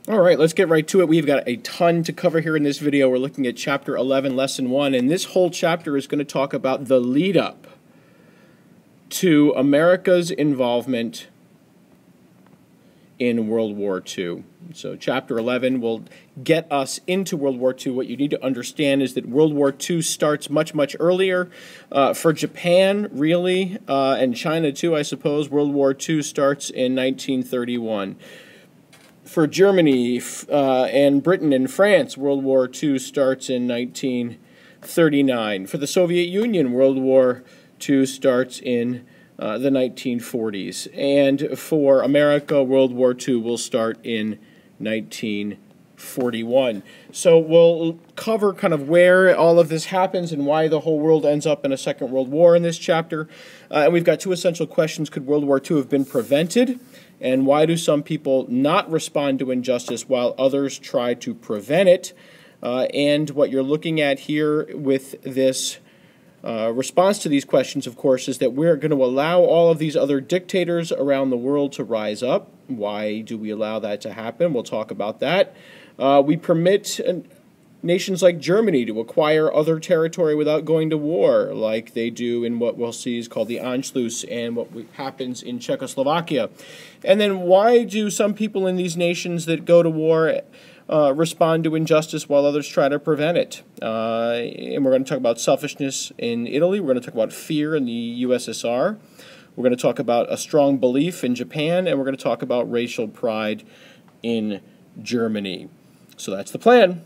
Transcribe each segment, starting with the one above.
All right, let's get right to it. We've got a ton to cover here in this video. We're looking at Chapter 11, Lesson 1, and this whole chapter is going to talk about the lead-up to America's involvement in World War II. So Chapter 11 will get us into World War II. What you need to understand is that World War II starts much, much earlier. For Japan, really, and China too, I suppose, World War II starts in 1931. For Germany and Britain and France, World War II starts in 1939. For the Soviet Union, World War II starts in the 1940s. And for America, World War II will start in 1941. So we'll cover kind of where all of this happens and why the whole world ends up in a Second World War in this chapter. And we've got two essential questions. Could World War II have been prevented? And why do some people not respond to injustice while others try to prevent it? And what you're looking at here with this response to these questions, of course, is that we're going to allow all of these other dictators around the world to rise up. Why do we allow that to happen? We'll talk about that. We permit nations like Germany to acquire other territory without going to war, like they do in what we'll see is called the Anschluss and what happens in Czechoslovakia. And then why do some people in these nations that go to war respond to injustice while others try to prevent it? And we're going to talk about selfishness in Italy. We're going to talk about fear in the USSR. We're going to talk about a strong belief in Japan, and we're going to talk about racial pride in Germany. So that's the plan.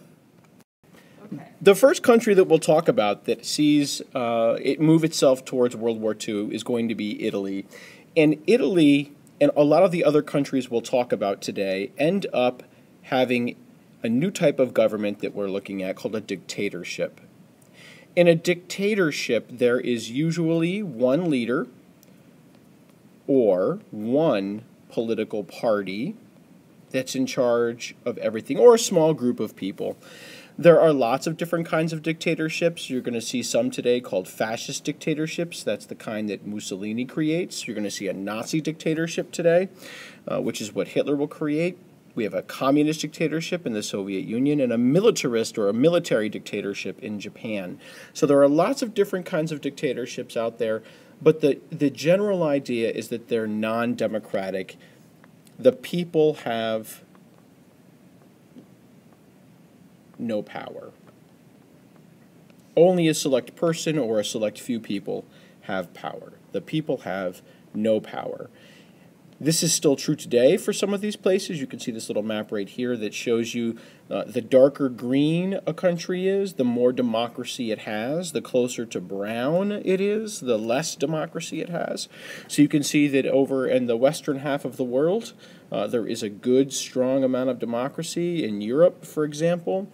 Okay. The first country that we'll talk about that sees it move itself towards World War II is going to be Italy. And Italy, and a lot of the other countries we'll talk about today, end up having a new type of government that we're looking at called a dictatorship. In a dictatorship, there is usually one leader or one political party that's in charge of everything, or a small group of people. There are lots of different kinds of dictatorships. You're going to see some today called fascist dictatorships. That's the kind that Mussolini creates. You're going to see a Nazi dictatorship today, which is what Hitler will create. We have a communist dictatorship in the Soviet Union and a militarist or a military dictatorship in Japan. So there are lots of different kinds of dictatorships out there, but the general idea is that they're non-democratic. The people have no power. Only a select person or a select few people have power. The people have no power. This is still true today for some of these places. You can see this little map right here that shows you the darker green a country is, the more democracy it has. The closer to brown it is, the less democracy it has. So you can see that over in the western half of the world, there is a good, strong amount of democracy. In Europe, for example,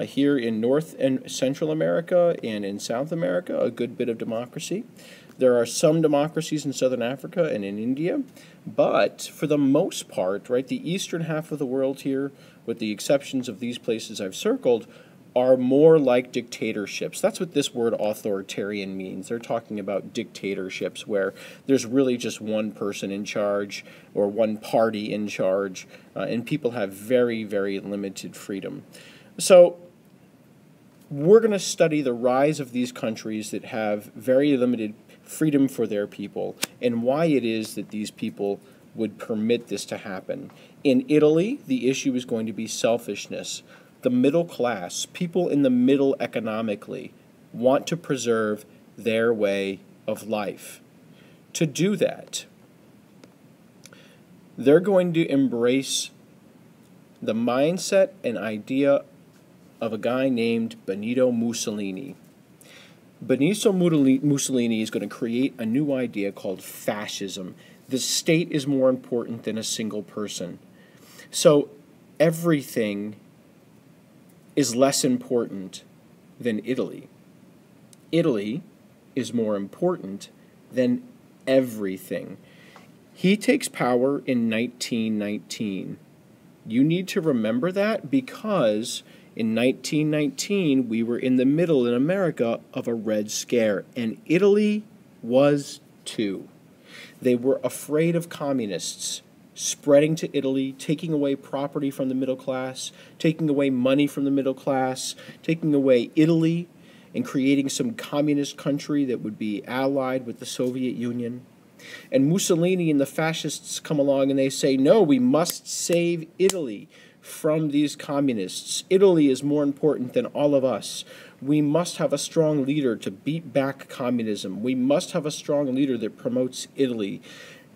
here in North and Central America and in South America, a good bit of democracy. There are some democracies in Southern Africa and in India, but for the most part, right, the eastern half of the world here, with the exceptions of these places I've circled, are more like dictatorships. That's what this word authoritarian means. They're talking about dictatorships where there's really just one person in charge or one party in charge, and people have very, very limited freedom. So we're going to study the rise of these countries that have very limited freedom for their people and why it is that these people would permit this to happen. In Italy, the issue is going to be selfishness. The middle class, people in the middle economically, want to preserve their way of life. To do that, they're going to embrace the mindset and idea of a guy named Benito Mussolini. Benito Mussolini is going to create a new idea called fascism. The state is more important than a single person. So everything is less important than Italy. Italy is more important than everything. He takes power in 1919. You need to remember that because in 1919, we were in the middle in America of a Red Scare, and Italy was too. They were afraid of communists, spreading to Italy, taking away property from the middle class, taking away money from the middle class, taking away Italy, and creating some communist country that would be allied with the Soviet Union. And Mussolini and the fascists come along and they say, no, we must save Italy from these communists. Italy is more important than all of us. We must have a strong leader to beat back communism. We must have a strong leader that promotes Italy.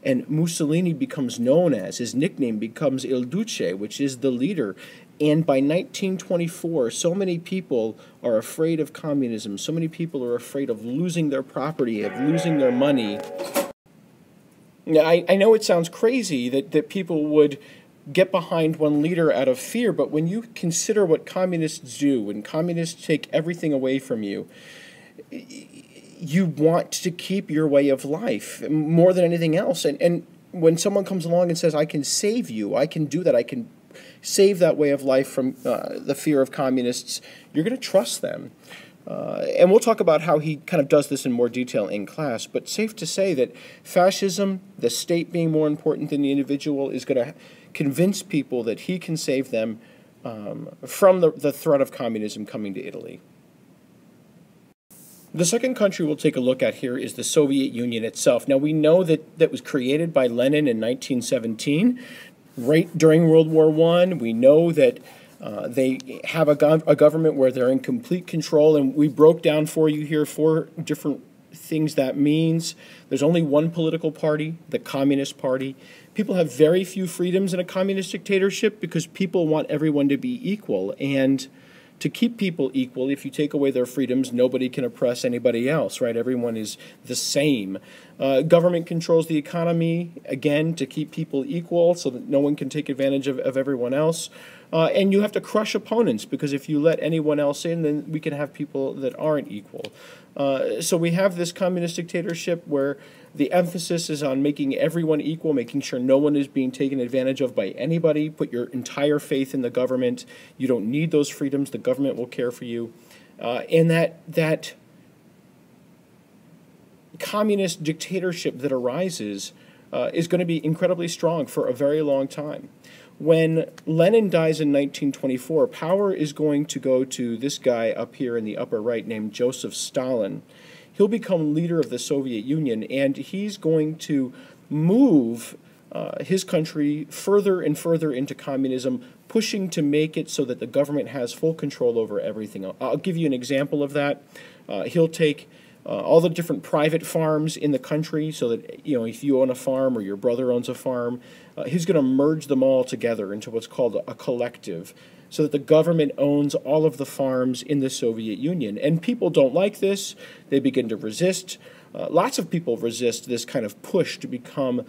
And Mussolini becomes known as, his nickname becomes Il Duce, which is the leader. And by 1924, so many people are afraid of communism. So many people are afraid of losing their property, of losing their money. Now, I know it sounds crazy that people would get behind one leader out of fear, but when you consider what communists do, when communists take everything away from you, you want to keep your way of life more than anything else. And when someone comes along and says, I can save you, I can do that, I can save that way of life from the fear of communists, you're going to trust them. And we'll talk about how he kind of does this in more detail in class, but safe to say that fascism, the state being more important than the individual, is going to convince people that he can save them from the threat of communism coming to Italy. The second country we'll take a look at here is the Soviet Union itself. Now, we know that was created by Lenin in 1917, right during World War I. We know that they have a government where they're in complete control, and we broke down for you here 4 different things that means. There's only one political party, the Communist Party. People have very few freedoms in a communist dictatorship because people want everyone to be equal. And to keep people equal, if you take away their freedoms, nobody can oppress anybody else, right? Everyone is the same. Government controls the economy, again, to keep people equal so that no one can take advantage of everyone else. And you have to crush opponents, because if you let anyone else in, then we can have people that aren't equal. So we have this communist dictatorship where the emphasis is on making everyone equal, making sure no one is being taken advantage of by anybody. Put your entire faith in the government. You don't need those freedoms. The government will care for you. And that communist dictatorship that arises is going to be incredibly strong for a very long time. When Lenin dies in 1924, power is going to go to this guy up here in the upper right named Joseph Stalin. He'll become leader of the Soviet Union, and he's going to move his country further and further into communism, pushing to make it so that the government has full control over everything. I'll give you an example of that. He'll take all the different private farms in the country, so that, you know, if you own a farm or your brother owns a farm, he's going to merge them all together into what's called a collective, so that the government owns all of the farms in the Soviet Union. And people don't like this. They begin to resist. Lots of people resist this kind of push to become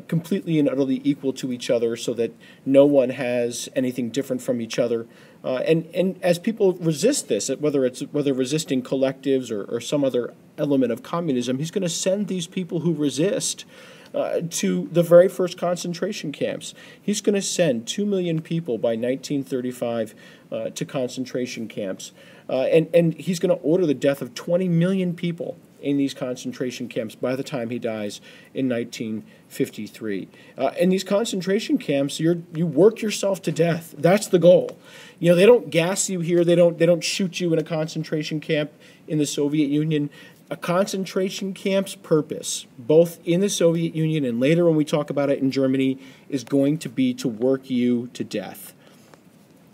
completely and utterly equal to each other, so that no one has anything different from each other. And as people resist this, whether resisting collectives or some other element of communism, he's going to send these people who resist to the very first concentration camps. He's going to send 2 million people by 1935 to concentration camps. And he's going to order the death of 20 million people in these concentration camps by the time he dies in 1953. In these concentration camps, you work yourself to death. That's the goal. You know, they don't gas you here. They don't shoot you in a concentration camp in the Soviet Union. A concentration camp's purpose, both in the Soviet Union and later when we talk about it in Germany, is going to be to work you to death.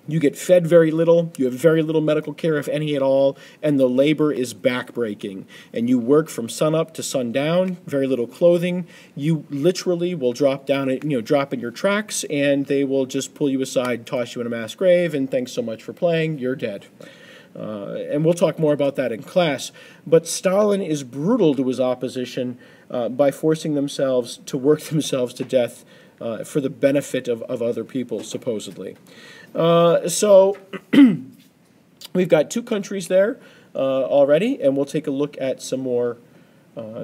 You get fed very little, you have very little medical care, if any at all, and the labor is backbreaking. And you work from sunup to sundown, very little clothing. You literally will drop down, drop in your tracks, and they will just pull you aside, toss you in a mass grave, and thanks so much for playing, you're dead. And we'll talk more about that in class. But Stalin is brutal to his opposition by forcing themselves to work themselves to death for the benefit of other people, supposedly. So we've got 2 countries there already, and we'll take a look at some more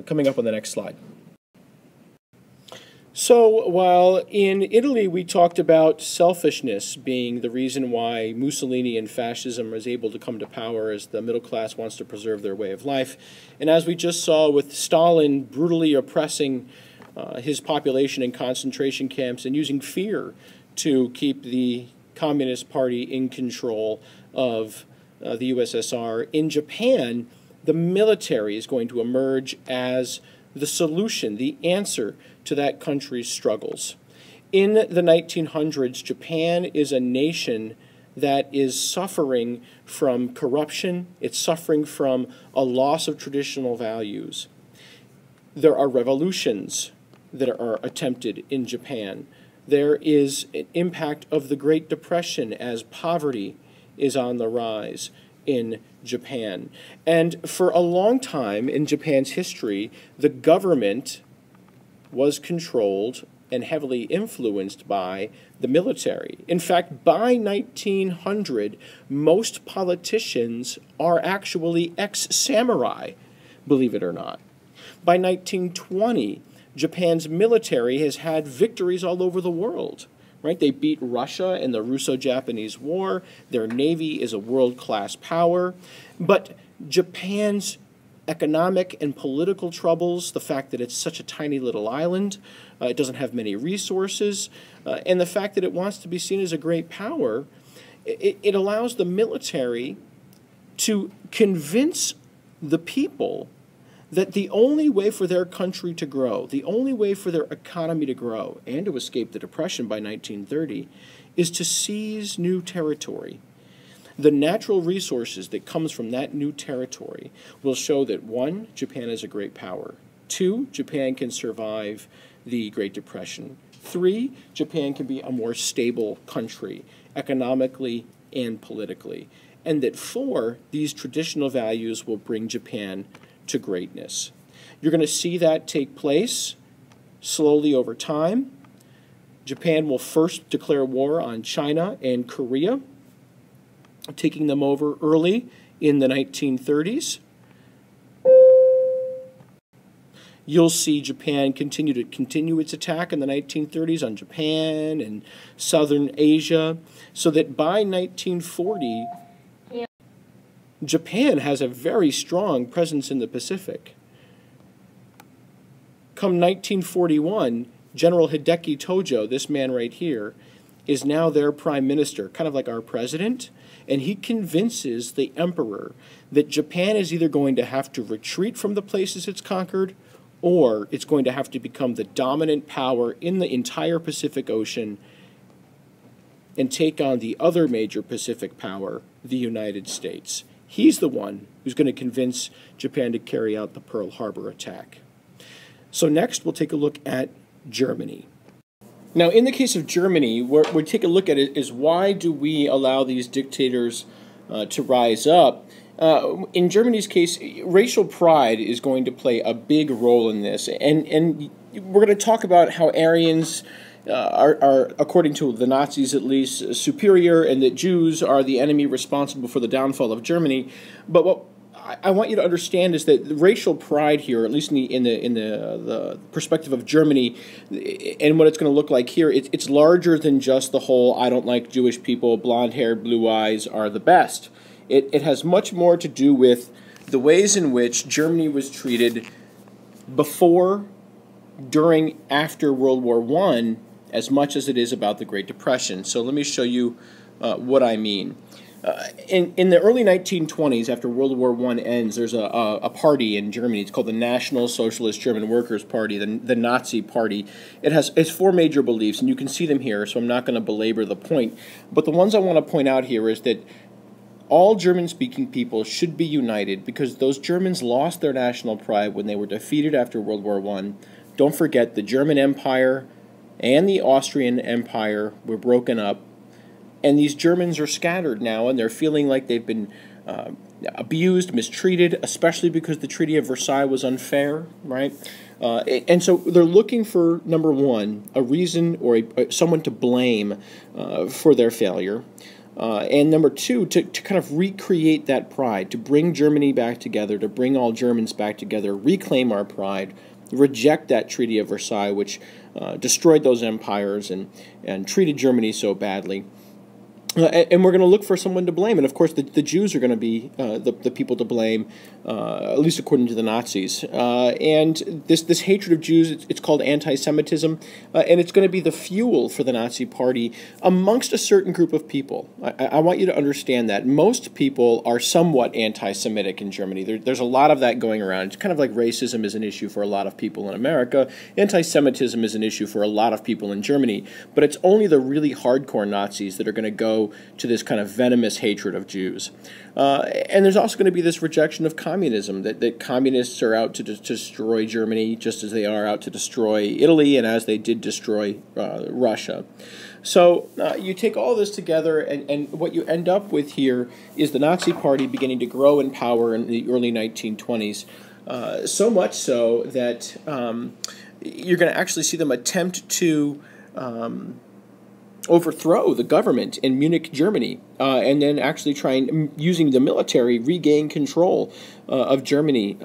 coming up on the next slide. So while in Italy we talked about selfishness being the reason why Mussolini and fascism was able to come to power, as the middle class wants to preserve their way of life, and as we just saw with Stalin brutally oppressing his population in concentration camps and using fear to keep the Communist Party in control of the USSR. In Japan, the military is going to emerge as the solution, the answer to that country's struggles. In the 1900s, Japan is a nation that is suffering from corruption. It's suffering from a loss of traditional values. There are revolutions that are attempted in Japan. There is an impact of the Great Depression as poverty is on the rise in Japan. And for a long time in Japan's history, the government was controlled and heavily influenced by the military. In fact, by 1900, most politicians are actually ex-samurai, believe it or not. By 1920, Japan's military has had victories all over the world. Right? They beat Russia in the Russo-Japanese War. Their navy is a world-class power. But Japan's economic and political troubles, the fact that it's such a tiny little island, it doesn't have many resources, and the fact that it wants to be seen as a great power, it allows the military to convince the people that the only way for their country to grow, the only way for their economy to grow and to escape the Depression by 1930 is to seize new territory. The natural resources that comes from that new territory will show that, one, Japan is a great power. Two, Japan can survive the Great Depression. Three, Japan can be a more stable country economically and politically. And that four, these traditional values will bring Japan to greatness. You're going to see that take place slowly over time. Japan will first declare war on China and Korea, taking them over early in the 1930s. You'll see Japan continue its attack in the 1930s on Japan and southern Asia, so that by 1940, Japan has a very strong presence in the Pacific. Come 1941, General Hideki Tojo, this man right here, is now their prime minister, kind of like our president, and he convinces the emperor that Japan is either going to have to retreat from the places it's conquered, or it's going to have to become the dominant power in the entire Pacific Ocean and take on the other major Pacific power, the United States. He's the one who's going to convince Japan to carry out the Pearl Harbor attack. So next, we'll take a look at Germany. Now, in the case of Germany, what we take a look at it is, why do we allow these dictators to rise up? In Germany's case, racial pride is going to play a big role in this. And we're going to talk about how Aryans are, according to the Nazis at least, superior, and that Jews are the enemy responsible for the downfall of Germany. But what I want you to understand is that racial pride here, at least in the perspective of Germany, and what it's going to look like here, it's larger than just the whole "I don't like Jewish people, blonde hair, blue eyes are the best." It has much more to do with the ways in which Germany was treated before, during, after World War I, as much as it is about the Great Depression. So let me show you what I mean. In the early 1920s, after World War I ends, there's a party in Germany. It's called the National Socialist German Workers' Party, the Nazi Party. It's four major beliefs, and you can see them here, so I'm not going to belabor the point. But the ones I want to point out here is that all German-speaking people should be united, because those Germans lost their national pride when they were defeated after World War I. Don't forget, the German Empire and the Austrian Empire were broken up, and these Germans are scattered now, and they're feeling like they've been abused, mistreated, especially because the Treaty of Versailles was unfair, right? And so they're looking for, number one, a reason or someone to blame for their failure. And number two, to kind of recreate that pride, to bring Germany back together, to bring all Germans back together, reclaim our pride, reject that Treaty of Versailles, which destroyed those empires and treated Germany so badly. And we're going to look for someone to blame. And of course, the Jews are going to be the people to blame, at least according to the Nazis. And this hatred of Jews, it's called anti-Semitism, and it's going to be the fuel for the Nazi Party amongst a certain group of people. I want you to understand that. Most people are somewhat anti-Semitic in Germany. There's a lot of that going around. It's kind of like racism is an issue for a lot of people in America. Anti-Semitism is an issue for a lot of people in Germany. But it's only the really hardcore Nazis that are going to go to this kind of venomous hatred of Jews. And there's also going to be this rejection of communism, that communists are out to destroy Germany just as they are out to destroy Italy and as they did destroy Russia. So you take all this together, and what you end up with here is the Nazi Party beginning to grow in power in the early 1920s, so much so that you're going to actually see them attempt to overthrow the government in Munich, Germany, and then actually trying, using the military, regain control of Germany.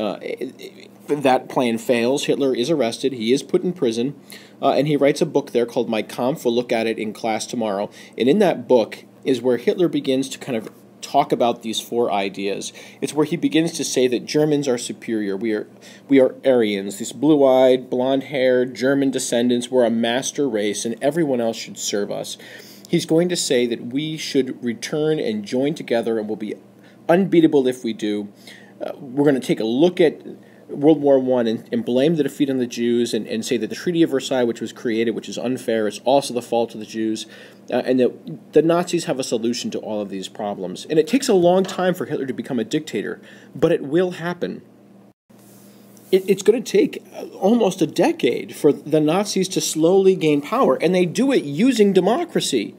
That plan fails. Hitler is arrested. He is put in prison, and he writes a book there called Mein Kampf. We'll look at it in class tomorrow. And in that book is where Hitler begins to kind of talk about these four ideas. It's where he begins to say that Germans are superior. We are Aryans, these blue-eyed, blonde-haired German descendants. We're a master race, and everyone else should serve us. He's going to say that we should return and join together, and we'll be unbeatable if we do. We're going to take a look at World War I and blame the defeat on the Jews and say that the Treaty of Versailles, which was created, which is unfair, is also the fault of the Jews, and that the Nazis have a solution to all of these problems. And it takes a long time for Hitler to become a dictator, but it will happen. It's going to take almost a decade for the Nazis to slowly gain power, and they do it using democracy.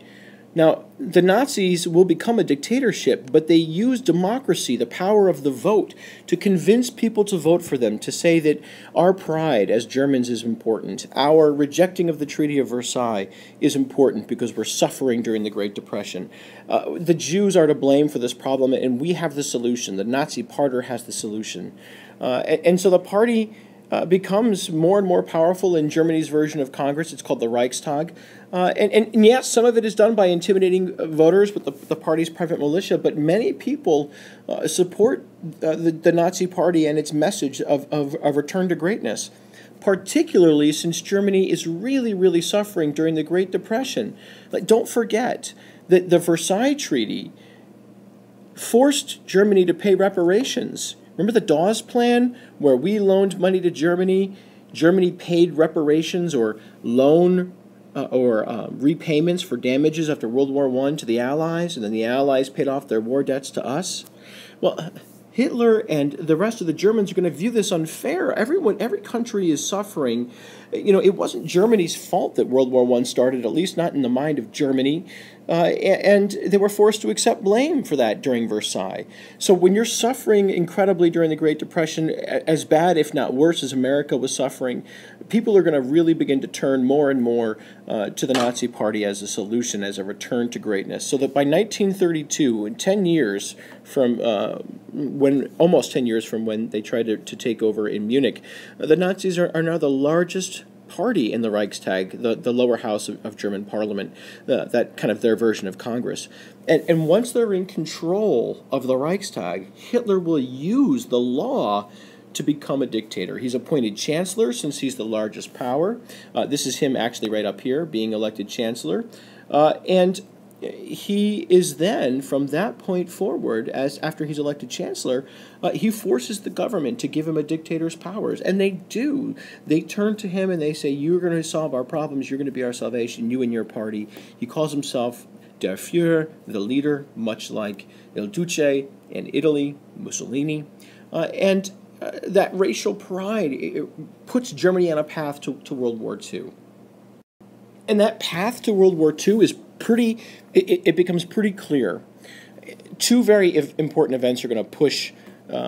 Now, the Nazis will become a dictatorship, but they use democracy, the power of the vote, to convince people to vote for them, to say that our pride as Germans is important, our rejecting of the Treaty of Versailles is important because we're suffering during the Great Depression. The Jews are to blame for this problem, and we have the solution. The Nazi Party has the solution. And so the party becomes more and more powerful in Germany's version of Congress. It's called the Reichstag. And yes, some of it is done by intimidating voters with the party's private militia, but many people support the Nazi Party and its message of a return to greatness, particularly since Germany is really, really suffering during the Great Depression. Like, don't forget that the Versailles Treaty forced Germany to pay reparations. Remember the Dawes Plan, where we loaned money to Germany, Germany paid reparations or repayments for damages after World War I to the Allies, and then the Allies paid off their war debts to us? Well, Hitler and the rest of the Germans are going to view this unfair. Every country is suffering. You know, it wasn't Germany's fault that World War I started, at least not in the mind of Germany, and they were forced to accept blame for that during Versailles. So when you're suffering incredibly during the Great Depression, as bad, if not worse, as America was suffering, people are going to really begin to turn more and more to the Nazi Party as a solution, as a return to greatness. So that by 1932, in 10 years from almost 10 years from when they tried to take over in Munich, the Nazis are now the largest party in the Reichstag, the lower house of German parliament, that kind of their version of Congress. And once they're in control of the Reichstag, Hitler will use the law to become a dictator. He's appointed chancellor since he's the largest power. This is him actually right up here being elected chancellor. And he is then, from that point forward, after he's elected chancellor, he forces the government to give him a dictator's powers. And they do. They turn to him and they say, you're going to solve our problems, you're going to be our salvation, you and your party. He calls himself Der Führer, the leader, much like Il Duce in Italy, Mussolini. And that racial pride, it puts Germany on a path to World War II. And that path to World War II is it becomes pretty clear. Two very important events are going to push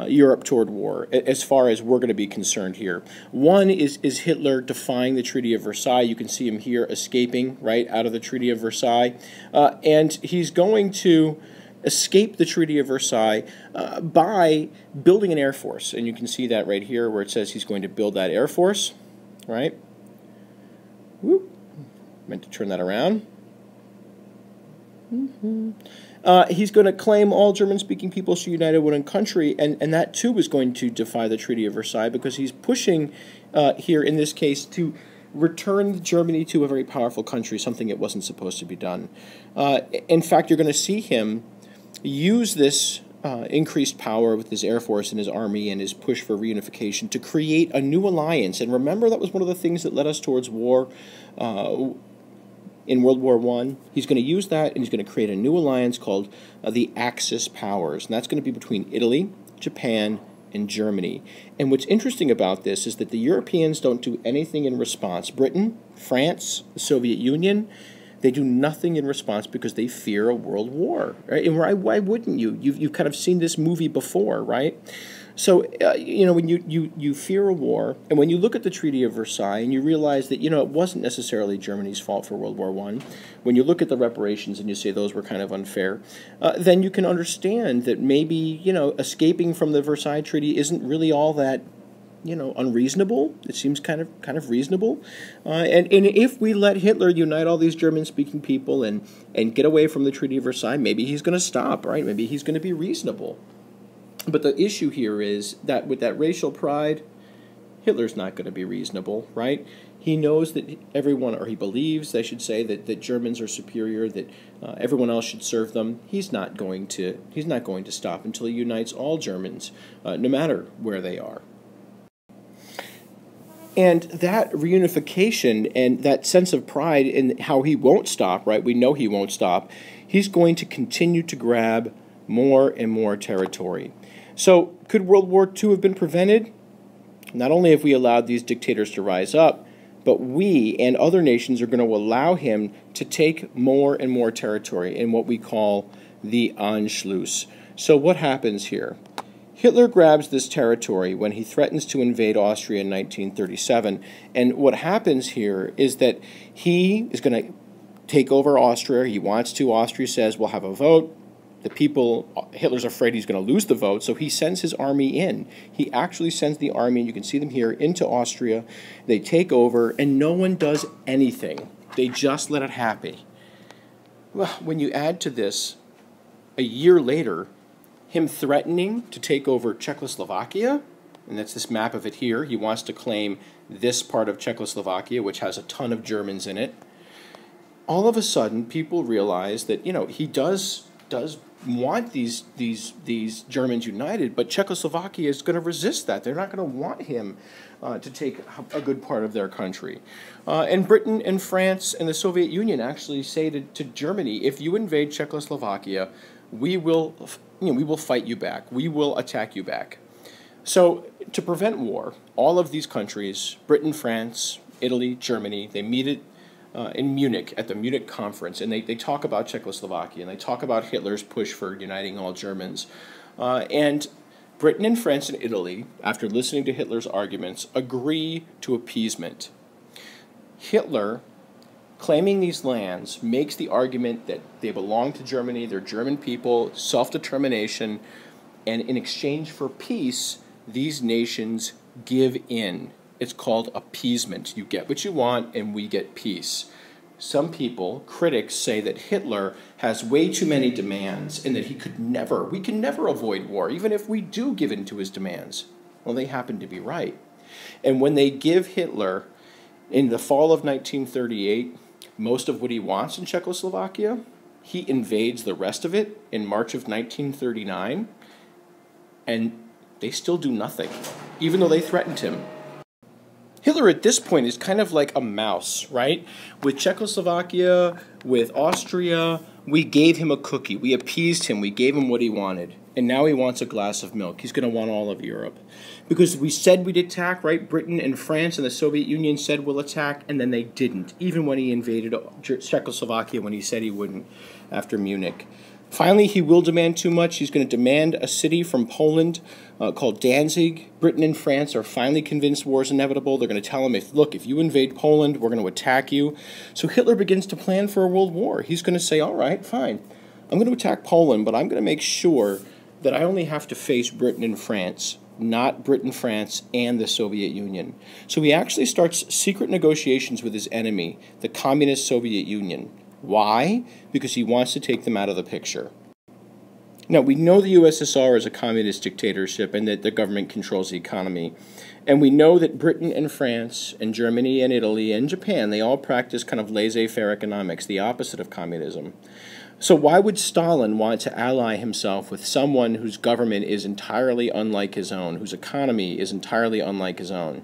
Europe toward war, as far as we're going to be concerned here. One is Hitler defying the Treaty of Versailles. You can see him here escaping right out of the Treaty of Versailles. And he's going to escape the Treaty of Versailles by building an air force. And you can see that right here where it says he's going to build that air force, right? Whoop. Meant to turn that around. He's going to claim all German-speaking people should unite in one country, and that too is going to defy the Treaty of Versailles, because he's pushing here in this case to return Germany to a very powerful country, something it wasn't supposed to be done. In fact, you're going to see him use this increased power with his air force and his army and his push for reunification to create a new alliance. And remember, that was one of the things that led us towards war in World War I. He's going to use that, and he's going to create a new alliance called the Axis powers. And that's going to be between Italy, Japan, and Germany. And what's interesting about this is that the Europeans don't do anything in response. Britain, France, the Soviet Union, they do nothing in response because they fear a world war. Right? And why wouldn't you? You've kind of seen this movie before, right? So, when you fear a war, and when you look at the Treaty of Versailles and you realize that, it wasn't necessarily Germany's fault for World War I, when you look at the reparations and you say those were kind of unfair, then you can understand that maybe, escaping from the Versailles Treaty isn't really all that, unreasonable. It seems kind of reasonable. And if we let Hitler unite all these German-speaking people and get away from the Treaty of Versailles, maybe he's going to stop, right? Maybe he's going to be reasonable. But the issue here is that with that racial pride, Hitler's not going to be reasonable, right? He knows that everyone, or he believes, I should say, that Germans are superior, that everyone else should serve them. He's not going to stop until he unites all Germans, no matter where they are. And that reunification and that sense of pride in how he won't stop, right? We know he won't stop. He's going to continue to grab more and more territory. So, could World War II have been prevented? Not only have we allowed these dictators to rise up, but we and other nations are going to allow him to take more and more territory in what we call the Anschluss. So what happens here? Hitler grabs this territory when he threatens to invade Austria in 1937, and what happens here is that he is going to take over Austria. He wants to. Austria says, we'll have a vote. The people, Hitler's afraid he's going to lose the vote, so he sends his army in. He actually sends the army, and you can see them here, into Austria. They take over, and no one does anything. They just let it happen. Well, when you add to this, a year later, him threatening to take over Czechoslovakia, and that's this map of it here. He wants to claim this part of Czechoslovakia, which has a ton of Germans in it. All of a sudden, people realize that, he does want these Germans united, but Czechoslovakia is going to resist that. They're not going to want him to take a good part of their country. And Britain and France and the Soviet Union actually say to Germany, if you invade Czechoslovakia, we will fight you back. We will attack you back. So to prevent war, all of these countries, Britain, France, Italy, Germany, they meet in Munich at the Munich conference, and they talk about Czechoslovakia, and they talk about Hitler's push for uniting all Germans. And Britain and France and Italy, after listening to Hitler's arguments, agree to appeasement. Hitler, claiming these lands, makes the argument that they belong to Germany, they're German people, self-determination, and in exchange for peace, these nations give in. It's called appeasement. You get what you want, and we get peace. Some people, critics, say that Hitler has way too many demands and that we can never avoid war, even if we do give in to his demands. Well, they happen to be right. And when they give Hitler, in the fall of 1938, most of what he wants in Czechoslovakia, he invades the rest of it in March of 1939, and they still do nothing, even though they threatened him. Hitler at this point is kind of like a mouse, right? With Czechoslovakia, with Austria, we gave him a cookie. We appeased him. We gave him what he wanted. And now he wants a glass of milk. He's going to want all of Europe. Because we said we'd attack, right? Britain and France and the Soviet Union said we'll attack, and then they didn't, even when he invaded Czechoslovakia when he said he wouldn't after Munich. Finally, he will demand too much. He's going to demand a city from Poland called Danzig. Britain and France are finally convinced war is inevitable. They're going to tell him, if you invade Poland, we're going to attack you. So Hitler begins to plan for a world war. He's going to say, all right, fine. I'm going to attack Poland, but I'm going to make sure that I only have to face Britain and France, not Britain, France, and the Soviet Union. So he actually starts secret negotiations with his enemy, the Communist Soviet Union. Why? Because he wants to take them out of the picture. Now, we know the USSR is a communist dictatorship and that the government controls the economy. And we know that Britain and France and Germany and Italy and Japan, they all practice kind of laissez-faire economics, the opposite of communism. So why would Stalin want to ally himself with someone whose government is entirely unlike his own, whose economy is entirely unlike his own?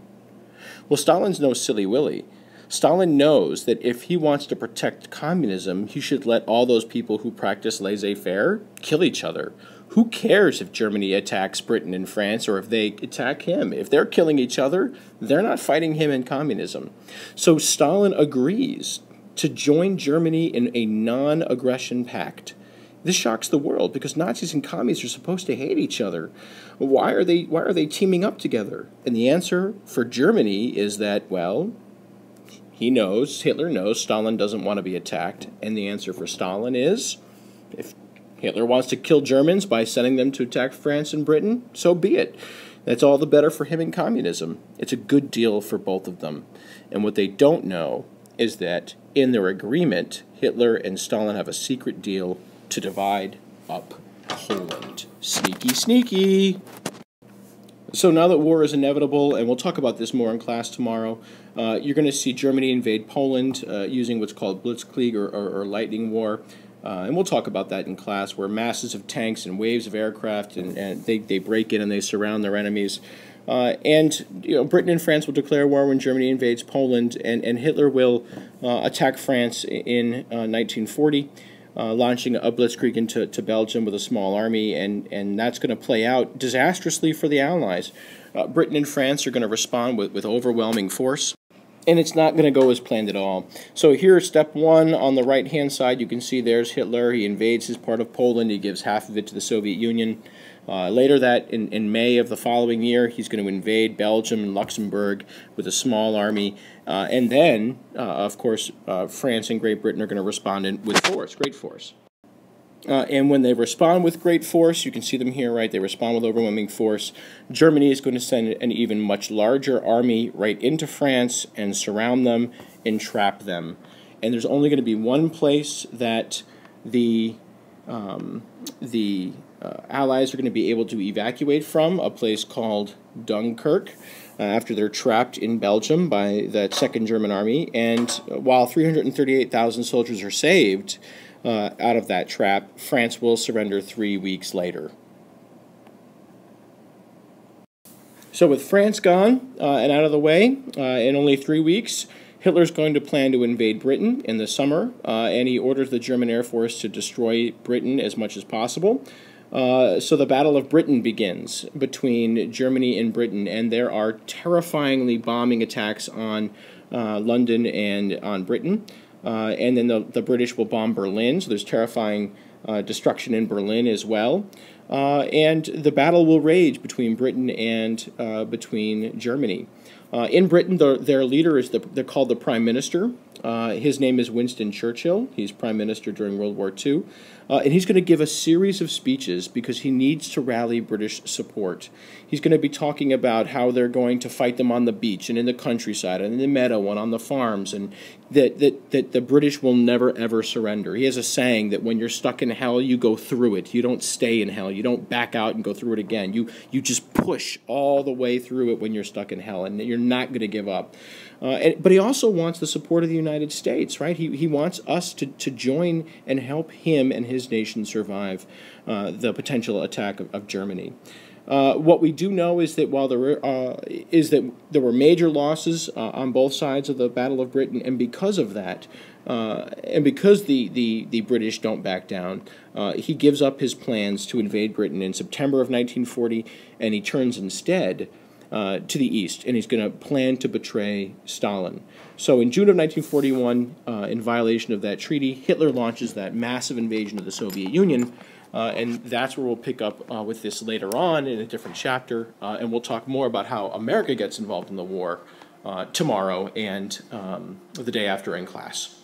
Well, Stalin's no silly willy. Stalin knows that if he wants to protect communism, he should let all those people who practice laissez-faire kill each other. Who cares if Germany attacks Britain and France or if they attack him? If they're killing each other, they're not fighting him in communism. So Stalin agrees to join Germany in a non-aggression pact. This shocks the world because Nazis and communists are supposed to hate each other. Why are they teaming up together? And the answer for Germany is that, well, Hitler knows Stalin doesn't want to be attacked, and the answer for Stalin is, if Hitler wants to kill Germans by sending them to attack France and Britain, so be it. That's all the better for him in communism. It's a good deal for both of them. And what they don't know is that in their agreement, Hitler and Stalin have a secret deal to divide up Poland. Sneaky, sneaky! So now that war is inevitable, and we'll talk about this more in class tomorrow, you're going to see Germany invade Poland using what's called blitzkrieg or lightning war. And we'll talk about that in class, where masses of tanks and waves of aircraft, and they break in and they surround their enemies. Britain and France will declare war when Germany invades Poland, and Hitler will attack France in 1940. Launching a blitzkrieg into Belgium with a small army, and that's going to play out disastrously for the Allies. Britain and France are going to respond with overwhelming force, and it's not going to go as planned at all. So here, step one, on the right-hand side, you can see there's Hitler. He invades his part of Poland. He gives half of it to the Soviet Union. Later that, in May of the following year, he's going to invade Belgium and Luxembourg with a small army. And then, of course, France and Great Britain are going to respond with force, great force. And when they respond with great force, you can see them here, right? They respond with overwhelming force. Germany is going to send an even much larger army right into France and surround them and trap them. And there's only going to be one place that the Allies are going to be able to evacuate from, a place called Dunkirk, after they're trapped in Belgium by the Second German Army. And while 338,000 soldiers are saved out of that trap, France will surrender 3 weeks later. So with France gone and out of the way, in only 3 weeks, Hitler's going to plan to invade Britain in the summer, and he orders the German Air Force to destroy Britain as much as possible. So the Battle of Britain begins between Germany and Britain, and there are terrifyingly bombing attacks on London and on Britain. And then the British will bomb Berlin, so there's terrifying destruction in Berlin as well. And the battle will rage between Britain and between Germany. In Britain, their leader they're called the Prime Minister. His name is Winston Churchill. He's Prime Minister during World War II. And he's going to give a series of speeches because he needs to rally British support. He's going to be talking about how they're going to fight them on the beach and in the countryside and in the meadow and on the farms, and that the British will never, ever surrender. He has a saying that when you're stuck in hell, you go through it. You don't stay in hell. You don't back out and go through it again. You just push all the way through it when you're stuck in hell, and you're not going to give up. But he also wants the support of the United States, right? He wants us to join and help him and his nation survive the potential attack of Germany. What we do know is that while there were major losses on both sides of the Battle of Britain, and because of that, and because the British don't back down, he gives up his plans to invade Britain in September of 1940, and he turns instead to the east, and he's going to plan to betray Stalin. So in June of 1941, in violation of that treaty, Hitler launches that massive invasion of the Soviet Union, and that's where we'll pick up with this later on in a different chapter, and we'll talk more about how America gets involved in the war tomorrow and the day after in class.